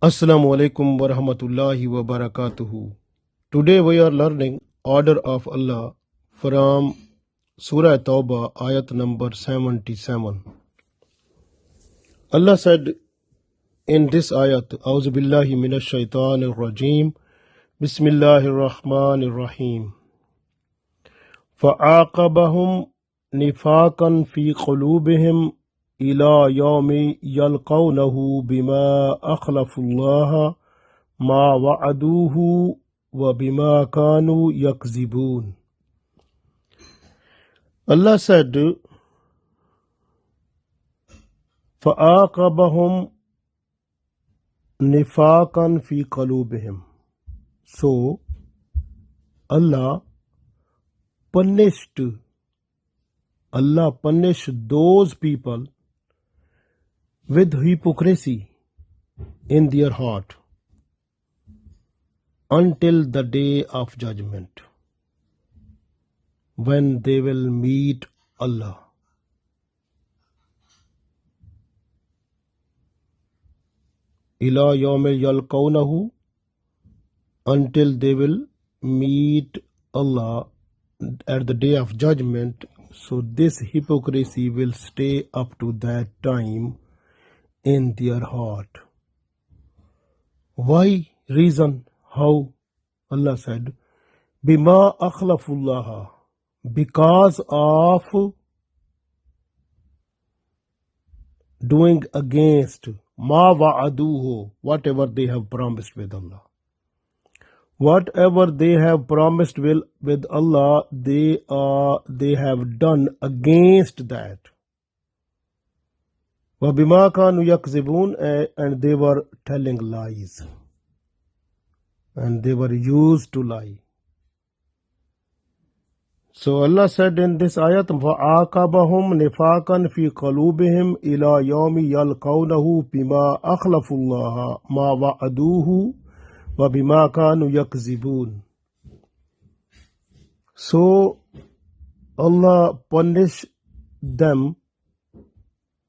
Assalamu alaikum wa rahmatullahi wa barakatuhu. Today we are learning Order of Allah from Surah Tawbah, ayat number 77. Allah said in this ayat, A'udhu billahi minash shaitanir rajim, Bismillahir Rahmanir Rahim. فَعَاقَبَهُمْ نِفَاقًا فِي قُلُوبِهِمْ إِلَى يَوْمِ يَلْقَوْنَهُ بِمَا أَخْلَفُوا اللَّهَ مَا وَعَدُوهُ وَبِمَا كَانُوا يَكْذِبُونَ. Allah said, فَعَاقَبَهُمْ نِفَاقًا فِي قُلُوبِهِمْ. So, Allah punished those people with hypocrisy in their heart until the day of judgment, when they will meet Allah. Ila yawmil yalqawnahu, until they will meet Allah at the day of judgment. So this hypocrisy will stay up to that time in their heart. Why? Reason? How? Allah said, Bima akhlafullaha, because of doing against ma wa'aduhu, whatever they have promised with Allah. Whatever they have promised with Allah, they have done against that. وَبِمَا كَانُوا يَكْذِبُونَ, and they were telling lies. And they were used to lie. So Allah said in this ayat, فَعَاقَبَهُمْ نِفَاقًا فِي قَلُوبِهِمْ إِلَى يَوْمِ يَلْقَوْنَهُ بِمَا أَخْلَفُوا اللَّهَ مَا وَعَدُوهُ وَبِمَا كَانُوا يَكْذِبُونَ. So Allah punished them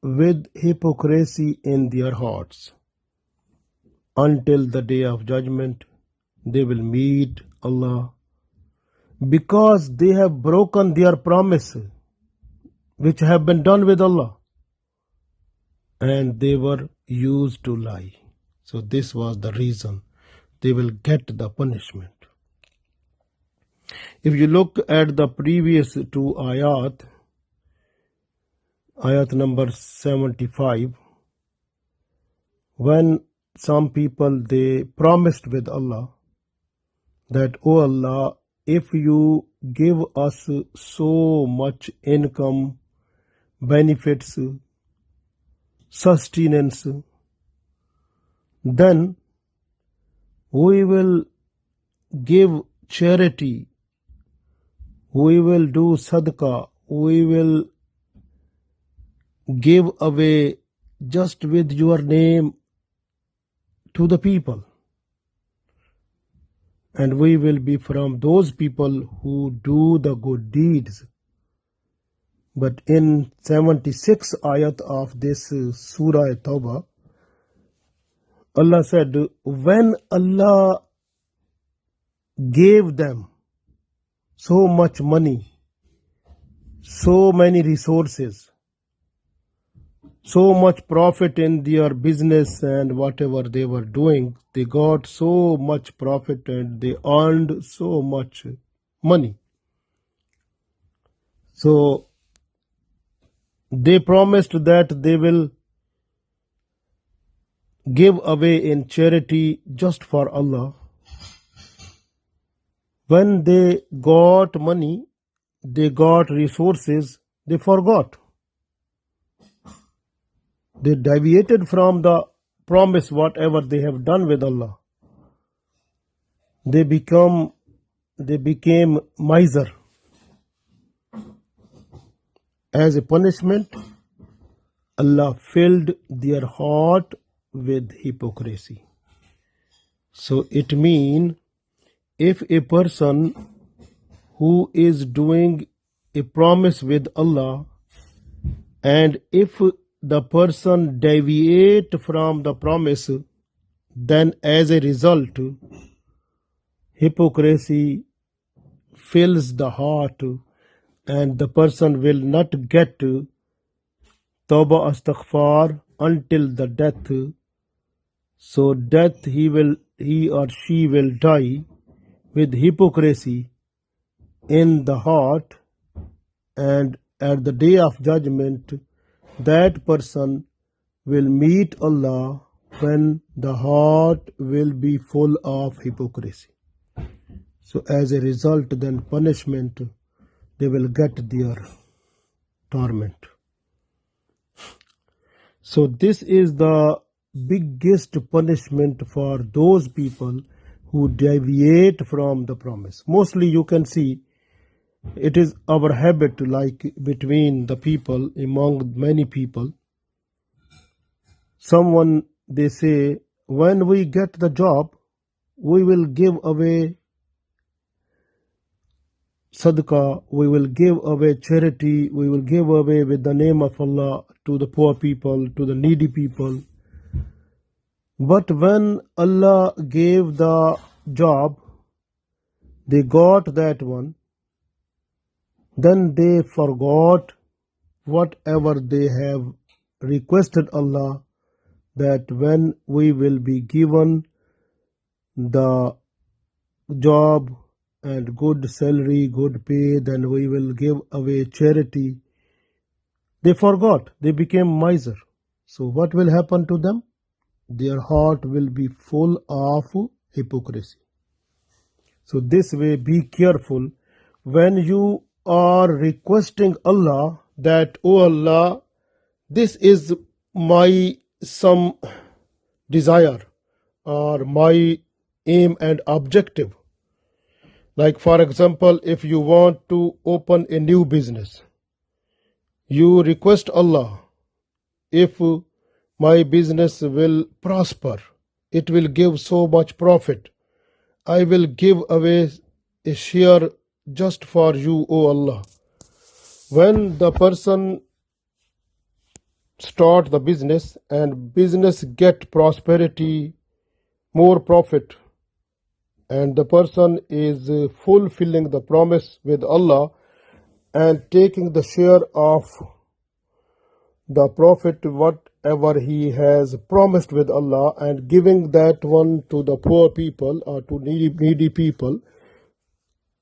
with hypocrisy in their hearts until the day of judgment. They will meet Allah because they have broken their promise which have been done with Allah, and they were used to lie. So this was the reason they will get the punishment. If you look at the previous two ayat number 75, when some people they promised with Allah that, "O Allah, if you give us so much income, benefits, sustenance, then we will give charity, we will do sadaqah, we will give away just with your name to the people, and we will be from those people who do the good deeds." But in 76 ayat of this Surah Tawbah, Allah said, when Allah gave them so much money, so many resources, so much profit in their business and whatever they were doing, they got so much profit and they earned so much money. So they promised that they will give away in charity just for Allah. When they got money, they got resources, they forgot. They deviated from the promise, whatever they have done with Allah. They became miser. As a punishment, Allah filled their heart with hypocrisy. So it means if a person who is doing a promise with Allah, and if the person deviate from the promise, then as a result, hypocrisy fills the heart and the person will not get tawbah astaghfar until the death. So death he or she will die with hypocrisy in the heart, and at the day of judgment that person will meet Allah when the heart will be full of hypocrisy. So as a result, then punishment, they will get their torment. So this is the biggest punishment for those people who deviate from the promise. Mostly you can see it is our habit, like between the people, among many people. Someone, they say, when we get the job, we will give away sadaqah, we will give away charity, we will give away with the name of Allah to the poor people, to the needy people. But when Allah gave the job, they got that one, then they forgot whatever they have requested Allah, that when we will be given the job and good salary, good pay, then we will give away charity. They forgot. They became miser. So what will happen to them? Their heart will be full of hypocrisy. So this way, be careful when you are requesting Allah that, oh Allah, this is my some desire or my aim and objective. Like for example, if you want to open a new business, you request Allah, if my business will prosper, it will give so much profit, I will give away a share just for you, O Allah. When the person start the business and business get prosperity, more profit, and the person is fulfilling the promise with Allah and taking the share of the profit whatever he has promised with Allah and giving that one to the poor people or to needy people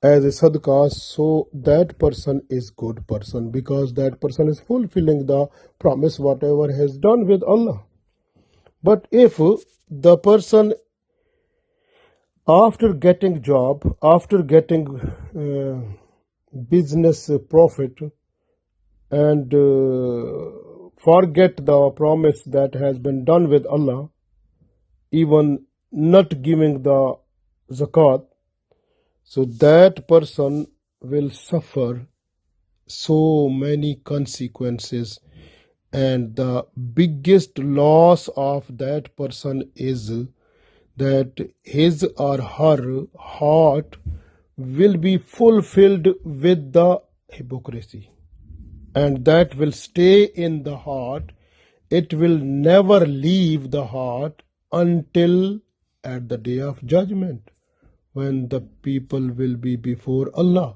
as a sadaqah, so that person is good person, because that person is fulfilling the promise whatever has done with Allah. But if the person, after getting job, after getting business profit, and forget the promise that has been done with Allah, even not giving the zakat, so that person will suffer so many consequences, and the biggest loss of that person is that his or her heart will be fulfilled with the hypocrisy, and that will stay in the heart. It will never leave the heart until at the day of judgment, when the people will be before Allah.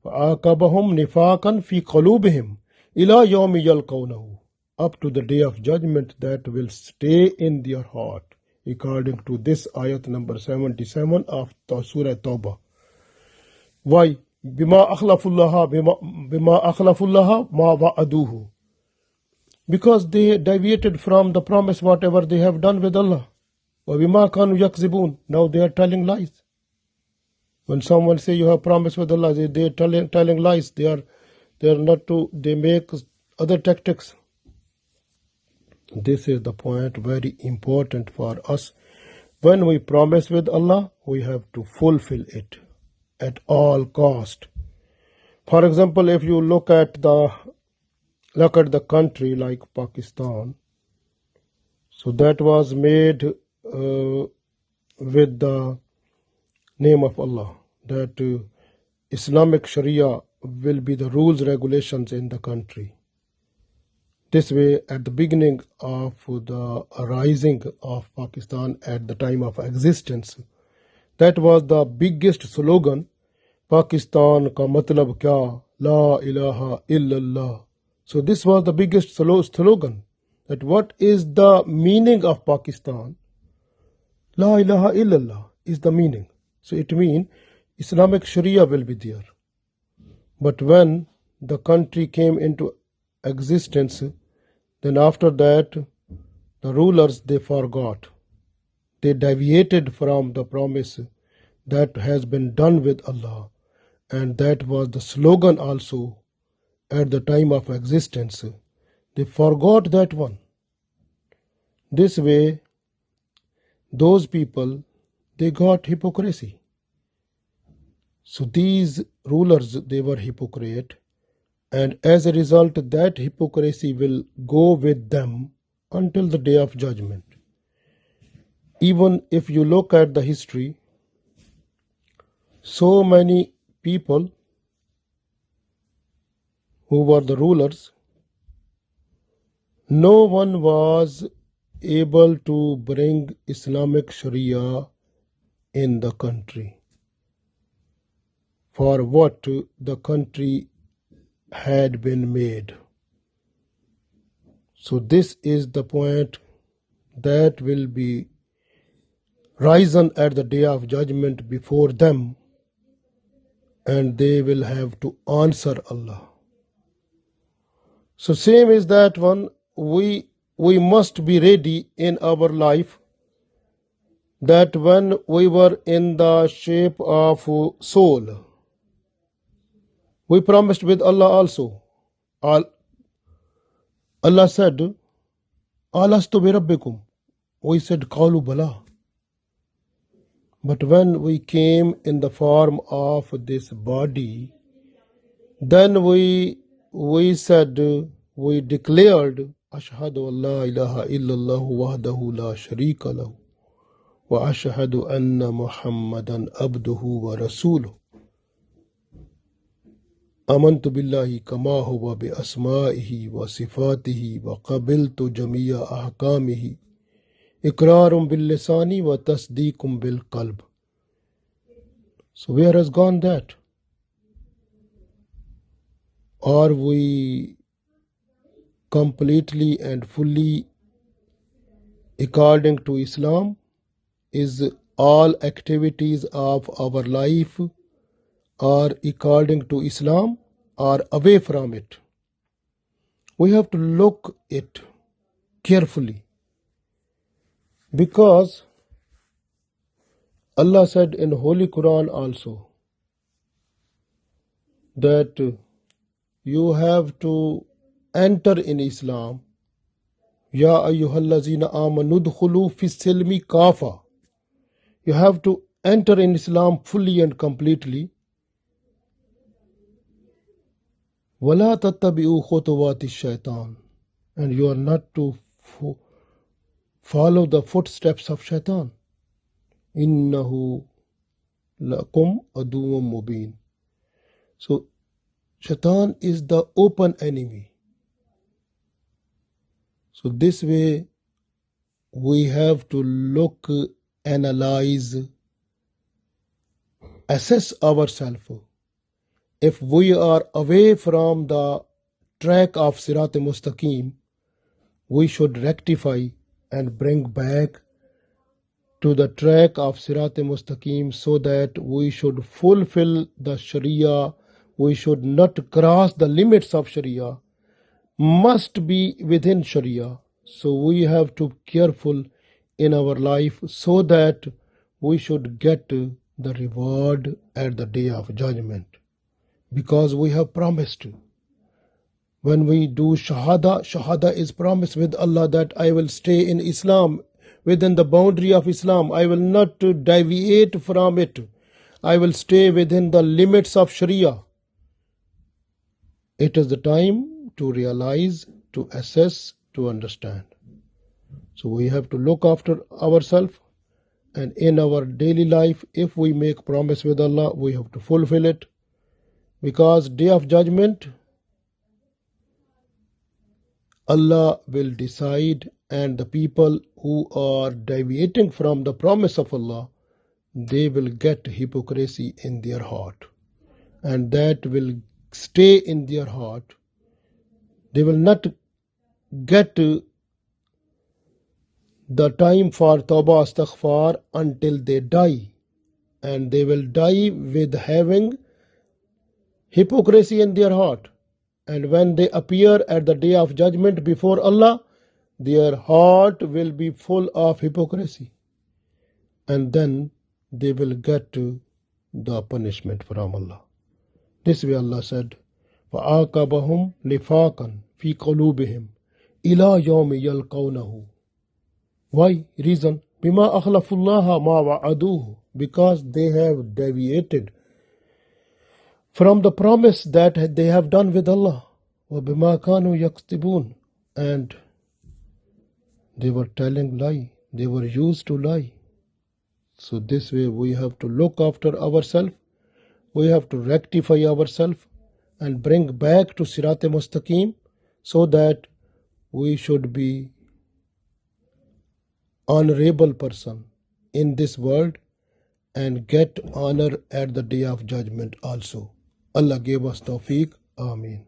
فَعَاقَبَهُمْ نِفَاقًا فِي قَلُوبِهِمْ إِلَى يَوْمِ يَلْقَوْنَهُ, up to the day of judgment, that will stay in their heart, according to this ayat number 77 of Surah Tawbah. Why? بِمَا أَخْلَفُ اللَّهَ مَا وَعَدُوهُ, because they deviated from the promise whatever they have done with Allah. وَبِمَا كَانُوا يَكْذِبُونَ, now they are telling lies. When someone say you have promised with Allah, they are telling lies. They are not to. They make other tactics. This is the point, very important for us. When we promise with Allah, we have to fulfill it at all cost. For example, if you look at the country like Pakistan, so that was made with the name of Allah, that Islamic Sharia will be the rules regulations in the country. This way, at the beginning of the rising of Pakistan at the time of existence, that was the biggest slogan. Pakistan ka matlab kya? La ilaha illallah. So this was the biggest slogan. That what is the meaning of Pakistan? La ilaha illallah is the meaning. So it means Islamic Sharia will be there. But when the country came into existence, then after that, the rulers, they forgot. They deviated from the promise that has been done with Allah. And that was the slogan also at the time of existence. They forgot that one. This way, those people, they got hypocrisy. So these rulers, they were hypocrite. And as a result, that hypocrisy will go with them until the day of judgment. Even if you look at the history, so many people who were the rulers, no one was able to bring Islamic Sharia in the country for what the country had been made. So this is the point that will be risen at the day of judgment before them, and they will have to answer Allah. So same is that one, we must be ready in our life that when we were in the shape of soul, we promised with Allah also. Allah said, Alastu bi rabbikum. We said, Qalu bala. But when we came in the form of this body, then we said, we declared, Ashhadu an la ilaha illallah wahdahu la sharika lahu wa ashhadu anna Muhammadan abduhu wa rasuluh. آمنت بالله كما هو بأسمائه وصفاته وقبلت جميع أحكامه إقرار باللسان وتصديق بالقلب. So where has gone that? Are we completely and fully according to Islam? Is all activities of our life are according to Islam or away from it? We have to look it carefully, because Allah said in Holy Quran also that you have to enter in Islam. Ya ayyuhallazina amanu dkhulu fis silmi kafa. You have to enter in Islam fully and completely. وَلَا تَتَّبِعُوا خُطُوَاتِ الشَّيْطَانِ. And you are not to follow the footsteps of shaitan. إِنَّهُ لَكُمْ عَدُوٌّ مُبِينٌ. So shaitan is the open enemy. So this way we have to look, analyze, assess ourselves. If we are away from the track of Sirat-e-Mustaqim, we should rectify and bring back to the track of Sirat-e-Mustaqim, so that we should fulfill the Sharia. We should not cross the limits of Sharia, must be within Sharia. So we have to be careful in our life so that we should get the reward at the day of judgment. Because we have promised. When we do Shahada is promised with Allah that I will stay in Islam, within the boundary of Islam. I will not deviate from it. I will stay within the limits of Sharia. It is the time to realize, to assess, to understand. So we have to look after ourselves, and in our daily life, if we make promise with Allah, we have to fulfill it. Because day of judgment, Allah will decide, and the people who are deviating from the promise of Allah, they will get hypocrisy in their heart, and that will stay in their heart. They will not get the time for Tawbah Astaghfar until they die, and they will die with having hypocrisy in their heart. And when they appear at the day of judgment before Allah, their heart will be full of hypocrisy, and then they will get the punishment from Allah. This way Allah said, فَعَاقَبَهُمْ نِفَاقًا فِي قُلُوبِهِمْ إِلَى يَوْمِ يَلْقَوْنَهُ. Why? Reason, بِمَا أَخْلَفُوا اللَّهَ مَا وَعَدُوهُ, because they have deviated from the promise that they have done with Allah. وَبِمَا كَانُوا يَكْسِبُونَ, and they were telling lie, they were used to lie. So this way we have to look after ourselves, we have to rectify ourselves and bring back to Sirat-e Mustaqim, so that we should be honorable person in this world and get honor at the day of judgment also. Allah gave us tawfiq. Ameen.